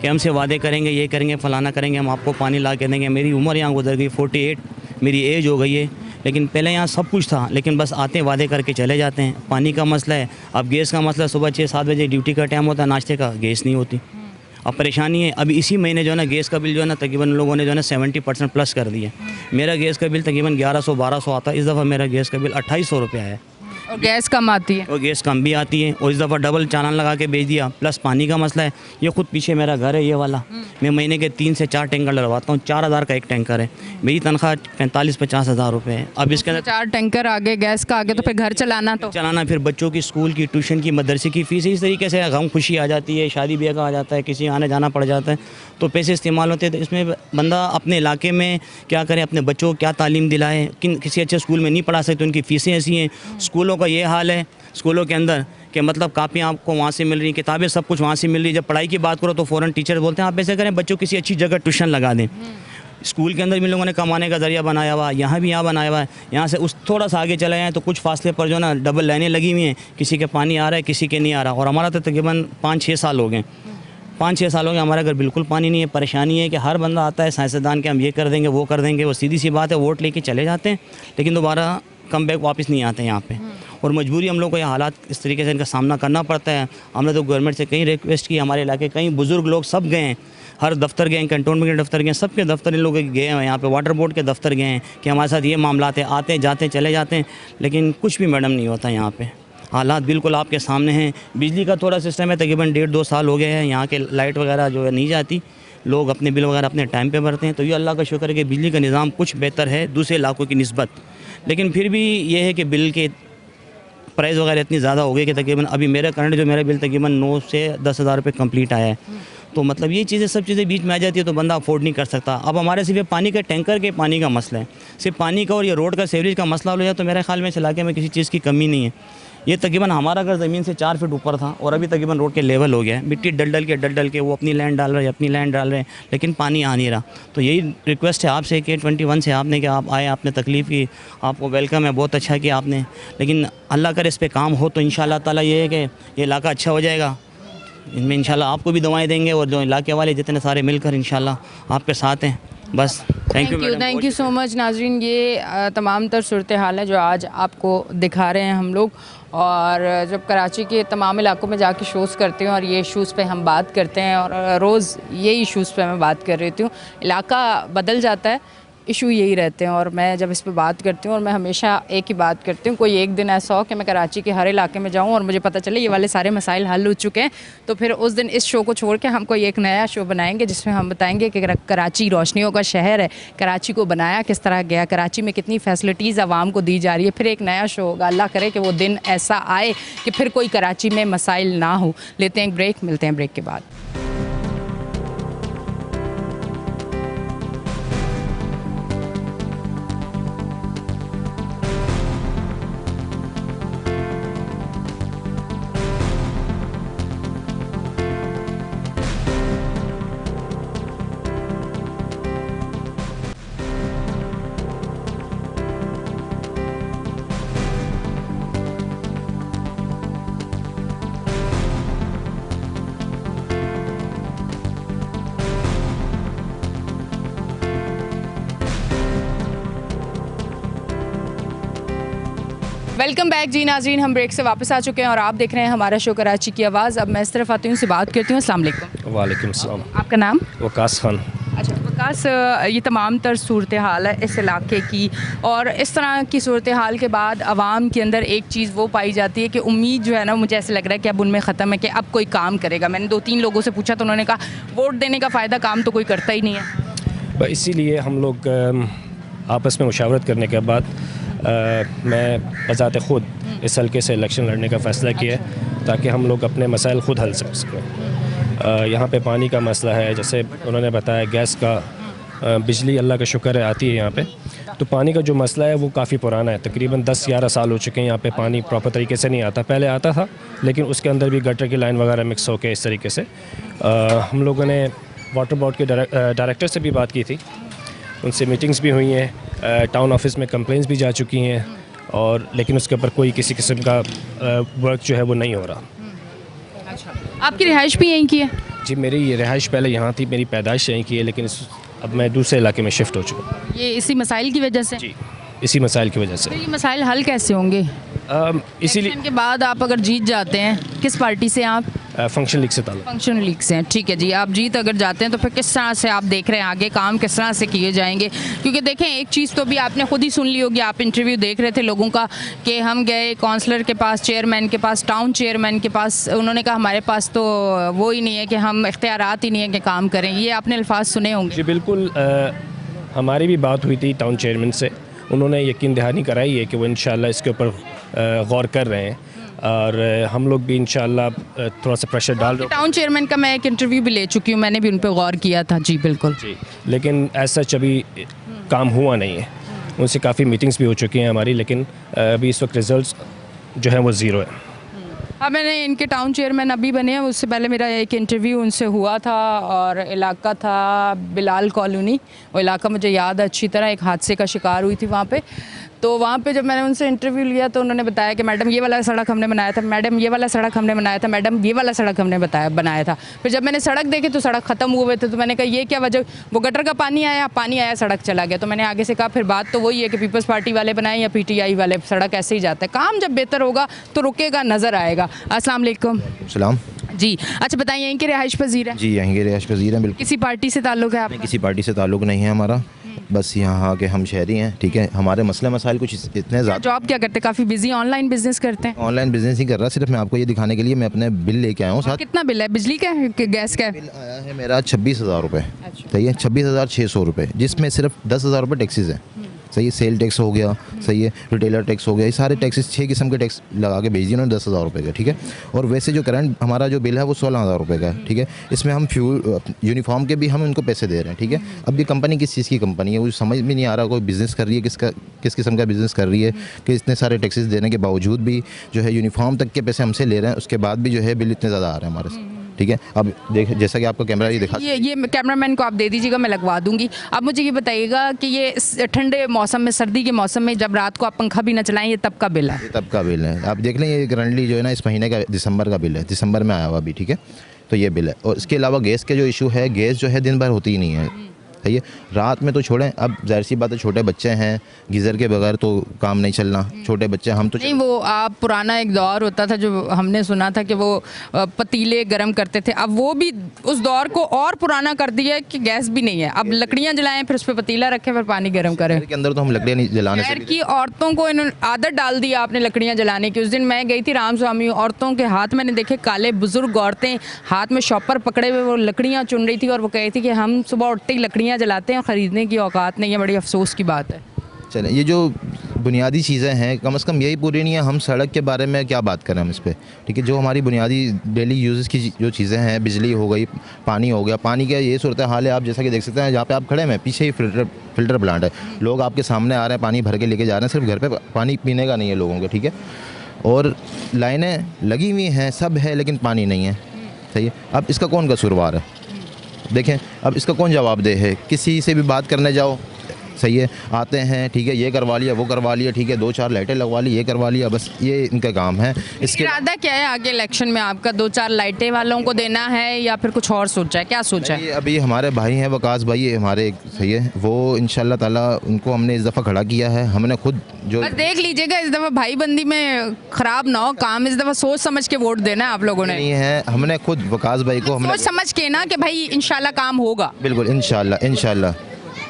कि हमसे वादे करेंगे, ये करेंगे, फ़लाना करेंगे, हम आपको पानी ला के देंगे। मेरी उम्र यहाँ गुजर गई, 48 मेरी एज हो गई है, लेकिन पहले यहाँ सब कुछ था, लेकिन बस आते वादे करके चले जाते हैं। पानी का मसला है, अब गैस का मसला, सुबह 6-7 बजे ड्यूटी का टाइम होता है, नाश्ते का गैस नहीं होती। अब परेशानी है, अभी इसी महीने जो है ना गैस का बिल जो है ना तकरीबन लोगों ने जो है ना 70% प्लस कर दिया। मेरा गैस का बिल तकरीबन 1100-1200 आता है, इस दफ़ा मेरा गैस का बिल 2800 रुपये है। और गैस कम आती है? और गैस कम भी आती है, और इस दफ़ा डबल चालान लगा के भेज दिया। प्लस पानी का मसला है, ये खुद पीछे मेरा घर है ये वाला, मैं महीने के 3 से 4 टैंकर डलवाता हूँ, 4000 का एक टैंकर है। मेरी तनख्वाह 45-50 हज़ार रुपये है। अब इसके अंदर 4 टैंकर आगे गैस का आगे, तो फिर घर चलाना फिर बच्चों की स्कूल की, ट्यूशन की, मदरसे की फ़ीस, इस तरीके से गम खुशी आ जाती है, शादी ब्याह का आ जाता है, किसी आने जाना पड़ जाता है, तो पैसे इस्तेमाल होते हैं। तो इसमें बंदा अपने इलाके में क्या करे, अपने बच्चों को क्या तालीम दिलाए, किसी अच्छे स्कूल में नहीं पढ़ा सकते, उनकी फ़ीसें ऐसी हैं। स्कूलों का ये हाल है स्कूलों के अंदर कि मतलब कापियाँ आपको वहाँ से मिल रही, किताबें सब कुछ वहाँ से मिल रही। जब पढ़ाई की बात करो तो फ़ौरन टीचर बोलते हैं आप ऐसे करें, बच्चों किसी अच्छी जगह ट्यूशन लगा दें। स्कूल के अंदर भी लोगों ने कमाने का ज़रिया बनाया हुआ, यहाँ भी यहाँ बनाया हुआ है। यहाँ से उस थोड़ा सा आगे चले जाएँ तो कुछ फासले पर जो ना डबल लाइनें लगी हुई हैं, किसी के पानी आ रहा है, किसी के नहीं आ रहा। और हमारा तो तकरीबन 5-6 साल हो गए, 5-6 साल हो गए हमारे घर बिल्कुल पानी नहीं है। परेशानी है कि हर बंदा आता है साइंसदान के, हम ये कर देंगे वो कर देंगे, वो सीधी सी बात है, वोट लेके चले जाते हैं, लेकिन दोबारा कम बैक वापस नहीं आते यहाँ पे। और मजबूरी हम लोग को ये हालात इस तरीके से इनका सामना करना पड़ता है। हमने तो गवर्नमेंट से कई रिक्वेस्ट की, हमारे इलाके कई बुज़ुर्ग लोग सब गए हैं, हर दफ्तर गए हैं, कंटोनमेंट के दफ्तर गए, सबके दफ्तर इन लोग गए हैं, यहाँ पे वाटर बोर्ड के दफ्तर गए हैं कि हमारे साथ ये मामला है, आते जाते चले जाते हैं, लेकिन कुछ भी मैडम नहीं होता यहाँ पे। हालात बिल्कुल आपके सामने हैं। बिजली का थोड़ा सिस्टम है, तकरीबन 1.5-2 साल हो गए हैं, यहाँ के लाइट वगैरह जो है नहीं जाती, लोग अपने बिल वगैरह अपने टाइम पे भरते हैं। तो ये अल्लाह का शुक्र है कि बिजली का निज़ाम कुछ बेहतर है दूसरे इलाकों की निस्बत, लेकिन फिर भी ये है कि बिल के प्राइस वगैरह इतनी ज़्यादा हो गई कि तकरीबन अभी मेरा करंट जो मेरा बिल तकरीबन 9 से 10 हज़ार रुपये कम्प्लीट आया है। तो मतलब ये चीज़ें सब चीज़ें बीच में आ जाती है तो बंदा अफोर्ड नहीं कर सकता। अब हमारे सिर्फ पानी के टैंकर के पानी का मसला है, सिर्फ पानी का और ये रोड का सीवरेज का मसला हो जाए तो मेरे ख्याल में इस इलाके में किसी चीज़ की कमी नहीं है। ये तकरीबन हमारा घर ज़मीन से 4 फीट ऊपर था और अभी तकरीबन रोड के लेवल हो गया है। मिट्टी डल के वो अपनी लैंड डाल रहे हैं लेकिन पानी आ नहीं रहा। तो यही रिक्वेस्ट है आपसे K21 से आपने कि आप आए, आपने तकलीफ़ की, आपको वेलकम है, बहुत अच्छा किया आपने। लेकिन अल्लाह करे इस पर काम हो तो इंशाअल्लाह ताला ये है कि ये इलाका अच्छा हो जाएगा। इनमें इंशाल्लाह आपको भी दवाएँ देंगे और जो इलाके वाले जितने सारे मिलकर इंशाल्लाह आपके साथ हैं। बस थैंक यू सो मच नाजरीन। ये तमाम तर सूरत हाल है जो आज आपको दिखा रहे हैं हम लोग। और जब कराची के तमाम इलाकों में जाके शोज़ करते हैं और ये इशूज़ पे हम बात करते हैं और रोज़ ये इशूज़ पे मैं बात कर रही हूँ, इलाका बदल जाता है, इशू यही रहते हैं। और मैं जब इस पे बात करती हूँ और मैं हमेशा एक ही बात करती हूँ, कोई एक दिन ऐसा हो कि मैं कराची के हर इलाके में जाऊँ और मुझे पता चले ये वाले सारे मसाइल हल हो चुके हैं, तो फिर उस दिन इस शो को छोड़ के हम कोई एक नया शो बनाएंगे जिसमें हम बताएंगे कि कराची रोशनियों का शहर है, कराची को बनाया किस तरह गया, कराची में कितनी फैसिलिटीज़ आवाम को दी जा रही है। फिर एक नया शो होगा, अल्लाह करे कि वो दिन ऐसा आए कि फिर कोई कराची में मसाइल ना हो। लेते हैं एक ब्रेक, मिलते हैं ब्रेक के बाद। वेलकम बैक जी नाजरीन, हम ब्रेक से वापस आ चुके हैं और आप देख रहे हैं हमारा शो कराची की आवाज़। अब मैं इस तरफ आती हूँ से बात करती हूँ। अस्सलाम वालेकुम। वालेकुम सलाम। आपका नाम? वकास खान। अच्छा वकास, ये तमाम तर सूरत हाल है इस इलाके की, और इस तरह की सूरत हाल के बाद आवाम के अंदर एक चीज़ वो पाई जाती है कि उम्मीद जो है ना, मुझे ऐसा लग रहा है कि अब उनमें ख़त्म है कि अब कोई काम करेगा। मैंने 2-3 लोगों से पूछा तो उन्होंने कहा वोट देने का फ़ायदा, काम तो कोई करता ही नहीं है। इसीलिए हम लोग आपस में मुशावरत करने के बाद मैं बज़ात ख़ुद इस हल्के से इलेक्शन लड़ने का फ़ैसला किया है ताकि हम लोग अपने मसाइल ख़ुद हल कर सकें। यहाँ पे पानी का मसला है, जैसे उन्होंने बताया, गैस का, बिजली अल्लाह का शुक्र है आती है यहाँ पे। तो पानी का जो मसला है वो काफ़ी पुराना है, तकरीबन 10-11 साल हो चुके हैं यहाँ पे पानी प्रॉपर तरीके से नहीं आता। पहले आता था लेकिन उसके अंदर भी गटर की लाइन वगैरह मिक्स होकर इस तरीके से। हम लोगों ने वाटर बोर्ड के डायरेक्टर से भी बात की थी, उनसे मीटिंग्स भी हुई हैं, टाउन ऑफिस में कंप्लेंट्स भी जा चुकी हैं, और लेकिन उसके ऊपर कोई किसी किस्म का वर्क जो है वो नहीं हो रहा। अच्छा, आपकी रिहाइश भी यहीं की है? जी, मेरी ये रिहाइश पहले यहाँ थी, मेरी पैदाइश यहीं की है, लेकिन अब मैं दूसरे इलाके में शिफ्ट हो चुका हूँ। ये इसी मसाइल की वजह से? जी, इसी मसाइल की वजह से। तो ये मसाइल हल कैसे होंगे? इसीलिए के बाद आप अगर जीत जाते हैं, किस पार्टी से आप? फंक्शन लीग से ताल्लुक। फंक्शन लीग से हैं, ठीक है जी। आप जीत अगर जाते हैं तो फिर किस तरह से आप देख रहे हैं आगे काम किस तरह से किए जाएंगे? क्योंकि देखें, एक चीज़ तो भी आपने खुद ही सुन ली होगी, आप इंटरव्यू देख रहे थे लोगों का कि हम गए काउंसलर के पास, चेयरमैन के पास, टाउन चेयरमैन के पास, उन्होंने कहा हमारे पास तो वो ही नहीं है कि हम इख्तियारात ही नहीं है कि काम करें। ये आपने अल्फाज सुने होंगे। जी बिल्कुल, हमारी भी बात हुई थी टाउन चेयरमैन से, उन्होंने यकीन दहानी कराई है कि वो इंशाल्लाह इसके ऊपर गौर कर रहे हैं, और हम लोग भी इंशाल्लाह थोड़ा सा प्रेशर डाल रहे हैं। टाउन चेयरमैन का मैं एक इंटरव्यू भी ले चुकी हूँ, मैंने भी उन पर गौर किया था। जी बिल्कुल जी, लेकिन ऐसा अभी काम हुआ नहीं है। उनसे काफ़ी मीटिंग्स भी हो चुकी हैं हमारी, लेकिन अभी इस वक्त रिजल्ट्स जो हैं वो ज़ीरो है। हाँ, मैंने इनके टाउन चेयरमैन अभी बने हैं, उससे पहले मेरा एक इंटरव्यू उनसे हुआ था, और इलाका था बिलाल कॉलोनी। वो इलाका मुझे याद है अच्छी तरह, एक हादसे का शिकार हुई थी वहाँ पे। तो वहाँ पे जब मैंने उनसे इंटरव्यू लिया तो उन्होंने बताया कि मैडम ये वाला सड़क हमने बनाया था, मैडम ये वाला सड़क हमने बनाया था, मैडम ये वाला सड़क हमने बनाया था। फिर जब मैंने सड़क देखी तो सड़क ख़त्म हुए थे, तो मैंने कहा ये क्या वजह? वो गटर का पानी आया, सड़क चला गया। तो मैंने आगे से कहा फिर बात तो वही है कि पीपल्स पार्टी वाले बनाए या PTI वाले, सड़क ऐसे ही जाता है। काम जब बेहतर होगा तो रुकेगा, नज़र आएगा। अस्सलाम वालेकुम। सलाम जी, अच्छा बताइए, यहीं के रिहाइश पजीर है? जी, यहीं के रिहाइश पजीर हैं। बिल्कुल। किसी पार्टी से ताल्लुक़ है आपका? किसी पार्टी से ताल्लुक़ नहीं है हमारा, बस यहाँ के हम शहरी हैं, ठीक है। हमारे मसले मसाइल कुछ इतने ज़्यादा। जॉब क्या करते हैं? काफ़ी बिजी ऑनलाइन बिजनेस करते हैं? ऑनलाइन बिजनेस ही कर रहा, सिर्फ मैं आपको ये दिखाने के लिए मैं अपने बिल लेके आया हूँ साथ। कितना बिल है? बिजली का है कि गैस का है? बिल आया है मेरा 26,000 रुपये, ठीक है, 26,600 रुपये, जिसमें सिर्फ 10,000 रुपये टैक्सीज़ है, सही है, सेल टैक्स हो गया, सही है, रिटेलर टैक्स हो गया, ये सारे टैक्सेस 6 किस्म के टैक्स लगा के भेज दिए उन्होंने 10,000 रुपये का, ठीक है। और वैसे जो करंट हमारा जो बिल है वो 16,000 रुपये का है, ठीक है। इसमें हम फ्यूल यूनिफॉर्म के भी हम उनको पैसे दे रहे हैं, ठीक है। अब ये कंपनी किस चीज़ की कंपनी है वो समझ में नहीं आ रहा, कोई बिज़नेस कर रही है किस किस्म का बिज़नेस कर रही है कि इतने सारे टैक्सेस देने के बावजूद भी जो है यूनिफॉर्म तक के पैसे हमसे ले रहे हैं, उसके बाद भी जो है बिल इतने ज़्यादा आ रहे हैं हमारे से, ठीक है। अब देख जैसा कि आपका कैमरा ये दिखा, ये कैमरामैन को आप दे दीजिएगा, मैं लगवा दूंगी। अब मुझे ये बताइएगा कि ये ठंडे मौसम में, सर्दी के मौसम में जब रात को आप पंखा भी न चलाएं, ये तब का बिल है? ये तब का बिल है। आप देख लें, ये करंटली जो है ना इस महीने का दिसंबर का बिल है, दिसंबर में आया हुआ अभी, ठीक है। तो ये बिल है। और इसके अलावा गैस के जो इशू है, गैस जो है दिन भर होती ही नहीं है, सही है। रात में तो छोड़ें, अब जाहिर सी बात है छोटे बच्चे हैं, गीज़र के बगैर तो काम नहीं चलना, छोटे बच्चे हम तो नहीं, वो आप पुराना एक दौर होता था जो हमने सुना था कि वो पतीले गरम करते थे, अब वो भी उस दौर को और पुराना कर दिया है कि गैस भी नहीं है, अब लकड़ियाँ जलाएं, फिर उस पर पतीला रखें, फिर पानी गर्म करें। के अंदर तो हम लकड़ियाँ नहीं जलाने शहर से की औरतों को इन्होंने आदत डाल दी आपने लकड़ियाँ जलाने की। उस दिन मैं गई थी रामस्वामी, औरतों के हाथ मैंने देखे, काले बुजुर्ग औरतें हाथ में शॉपर पकड़े हुए वो लकड़ियाँ चुन रही थी और वो कह रही थी कि हम सुबह उठते ही लकड़ियाँ जलाते हैं, खरीदने की औकात नहीं है। बड़ी अफसोस की बात है। चलें, ये जो बुनियादी चीज़ें हैं कम से कम यही पूरी नहीं है, हम सड़क के बारे में क्या बात करें हम इस पर, ठीक है। जो हमारी बुनियादी डेली यूज़ की जो चीज़ें हैं, बिजली हो गई, पानी हो गया, पानी का ये सूरत हाल है, आप जैसा कि देख सकते हैं जहाँ पे आप खड़े हैं पीछे ही फिल्टर प्लांट है, लोग आपके सामने आ रहे हैं, पानी भर के लेके जा रहे हैं, सिर्फ घर पे पानी पीने का नहीं है लोगों के, ठीक है। और लाइनें लगी हुई हैं, सब है, लेकिन पानी नहीं है, सही है। अब इसका कौन कसूरवार है? देखें, अब इसका कौन जवाब दे है? किसी से भी बात करने जाओ, सही है, आते हैं, ठीक है, ये करवा लिया, वो करवा लिया, ठीक है, 2-4 लाइटें लगवा ली, ये करवा लिया, बस ये इनका काम है। इसके इरादा क्या है आगे इलेक्शन में आपका? 2-4 लाइटें वालों को देना है या फिर कुछ और सोचा है? क्या सोचा है? अभी हमारे भाई हैं वकास भाई हमारे, सही है, वो इंशाल्लाह ताला उनको हमने इस दफ़ा खड़ा किया है, हमने खुद जो बस देख लीजिएगा इस दफ़ा भाई बंदी में ख़राब ना हो काम, इस दफ़ा सोच समझ के वोट देना है आप लोगों ने। नहीं है, हमने खुद वकास भाई को हमने सोच समझ के ना कि भाई इंशाल्लाह काम होगा। बिल्कुल इंशाल्लाह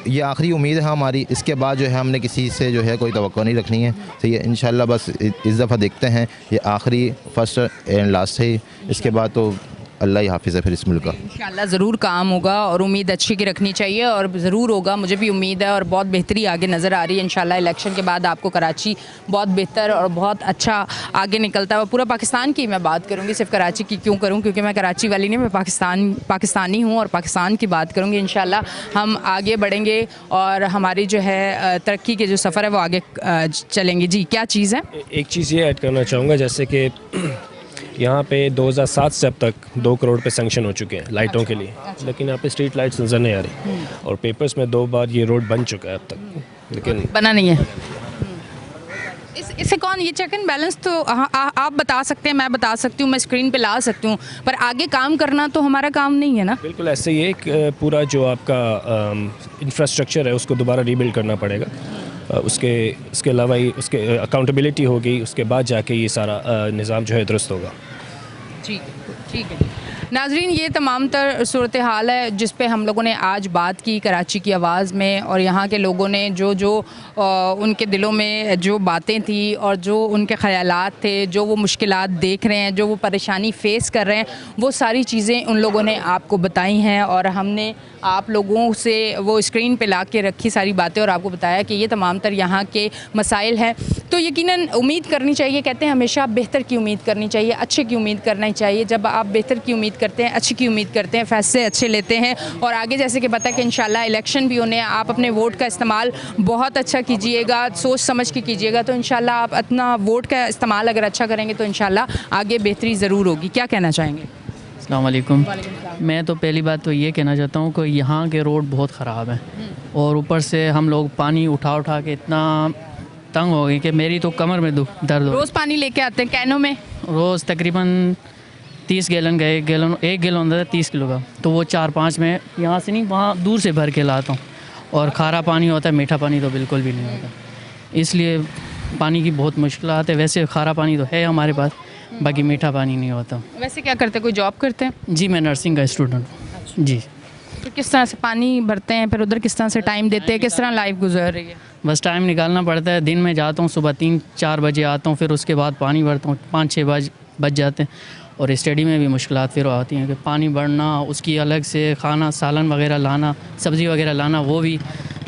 ये आखिरी उम्मीद है हमारी, इसके बाद जो है हमने किसी से जो है कोई तवक्को नहीं रखनी है, सही है। इंशाल्लाह बस इस दफ़ा देखते हैं, ये आखिरी फर्स्ट एंड लास्ट है, इसके बाद तो अल्लाह ही हाफिज़ है फिर इस मुल्क का। इंशाल्लाह ज़रूर काम होगा और उम्मीद अच्छी की रखनी चाहिए और ज़रूर होगा, मुझे भी उम्मीद है और बहुत बेहतरी आगे नज़र आ रही है। इंशाल्लाह इलेक्शन के बाद आपको कराची बहुत बेहतर और बहुत अच्छा आगे निकलता है। पूरा पाकिस्तान की मैं बात करूँगी, सिर्फ कराची की क्यों करूँ, क्योंकि मैं कराची वाली नहीं, मैं पाकिस्तानी हूँ और पाकिस्तान की बात करूँगी। इंशाल्लाह हम आगे बढ़ेंगे और हमारी जो है तरक्की के जो सफ़र है वो आगे चलेंगे। जी, क्या चीज़ है? एक चीज़ ये ऐड करना चाहूँगा, जैसे कि यहाँ पे 2007 से अब तक 2 करोड़ पे सैंक्शन हो चुके हैं लाइटों के लिए, लेकिन यहाँ पे स्ट्रीट लाइट्स नज़र नहीं आ रही और पेपर्स में 2 बार ये रोड बन चुका है अब तक, लेकिन बना नहीं है। इससे कौन ये चेक एंड बैलेंस तो आप बता सकते हैं, मैं बता सकती हूँ, मैं स्क्रीन पे ला सकती हूँ, पर आगे काम करना तो हमारा काम नहीं है ना। बिल्कुल ऐसे ही एक पूरा जो आपका इंफ्रास्ट्रक्चर है उसको दोबारा रीबिल्ड करना पड़ेगा। उसके अलावा ही उसके अकाउंटेबिलिटी होगी, उसके बाद जाके ये सारा निज़ाम जो है दुरुस्त होगा। ठीक है। नाजरीन, ये तमाम तर सूरत हाल है जिस पे हम लोगों ने आज बात की कराची की आवाज़ में, और यहाँ के लोगों ने जो उनके दिलों में जो बातें थी और जो उनके ख़यालात थे, जो वो मुश्किलात देख रहे हैं, जो वो परेशानी फ़ेस कर रहे हैं, वो सारी चीज़ें उन लोगों ने आपको बताई हैं और हमने आप लोगों से वो स्क्रीन पे ला के रखी सारी बातें और आपको बताया कि ये तमाम तर यहाँ के मसाइल हैं। तो यकीनन उम्मीद करनी चाहिए, कहते हैं हमेशा बेहतर की उम्मीद करनी चाहिए, अच्छे की उम्मीद करनी चाहिए। जब आप बेहतर की उम्मीद करते हैं, अच्छी की उम्मीद करते हैं, फैसले अच्छे लेते हैं और आगे जैसे कि पता कि इंशाल्लाह इलेक्शन भी होने, आप अपने वोट का इस्तेमाल बहुत अच्छा कीजिएगा, सोच समझ के कीजिएगा, तो इंशाल्लाह आप अपना वोट का इस्तेमाल अगर अच्छा करेंगे तो इंशाल्लाह आगे बेहतरी ज़रूर होगी। क्या कहना चाहेंगे? अस्सलाम वालेकुम। मैं तो पहली बात तो ये कहना चाहता हूँ कि यहाँ के रोड बहुत ख़राब हैं और ऊपर से हम लोग पानी उठा के इतना तंग हो गए कि मेरी तो कमर में दर्द हो। रोज़ पानी लेके आते हैं कैनों में? रोज़ तकरीबन 30 गैलन का एक गैलन होता है 30 किलो का, तो वो 4-5 में यहाँ से नहीं वहाँ दूर से भर के लाता हूँ। और खारा पानी होता है, मीठा पानी तो बिल्कुल भी नहीं होता, इसलिए पानी की बहुत मुश्किलात है। वैसे खारा पानी तो है हमारे पास, बाकी मीठा पानी नहीं होता। वैसे क्या करते हैं, कोई जॉब करते हैं? जी, मैं नर्सिंग का स्टूडेंट हूँ। जी। तो किस तरह से पानी भरते हैं, फिर उधर किस तरह से टाइम देते हैं, किस तरह लाइफ गुजर रही है? बस टाइम निकालना पड़ता है। दिन में जाता हूँ, सुबह 3-4 बजे आता हूँ, फिर उसके बाद पानी भरता हूँ, 5-6 बज जाते हैं। और स्टडी में भी मुश्किलात फिर आती हैं कि पानी भरना, उसकी अलग से खाना सालन वगैरह लाना, सब्ज़ी वगैरह लाना, वो भी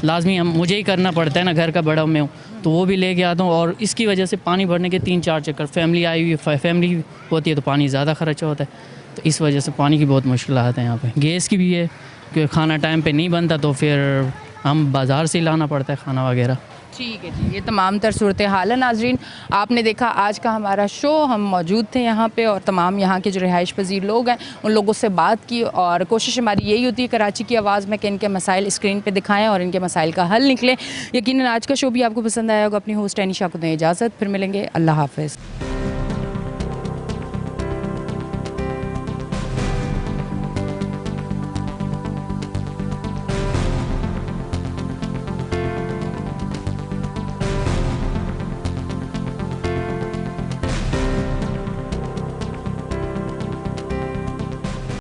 लाजमी मुझे ही करना पड़ता है ना, घर का बड़ा मैं हूँ तो वो भी लेके आता हूँ। और इसकी वजह से पानी भरने के 3-4 चक्कर, फैमिली आई हुई फैमिली होती है तो पानी ज़्यादा खर्चा होता है, तो इस वजह से पानी की बहुत मुश्किल आते हैं यहाँ पे। गैस की भी है कि खाना टाइम पे नहीं बनता तो फिर हम बाज़ार से ही लाना पड़ता है खाना वगैरह। ठीक है जी, ये तमाम तर सूरत हाल है। नाजरीन, आपने देखा आज का हमारा शो, हम मौजूद थे यहाँ पे और तमाम यहाँ के जो रिहाइश पजीर लोग हैं उन लोगों से बात की, और कोशिश हमारी यही होती है कराची की आवाज़ में कि इनके मसाइल स्क्रीन पे दिखाएं और इनके मसाइल का हल निकले। यकीनन आज का शो भी आपको पसंद आया होगा। अपनी होस्ट एनिशा को दें इजाज़त, फिर मिलेंगे। अल्लाह हाफ़िज़।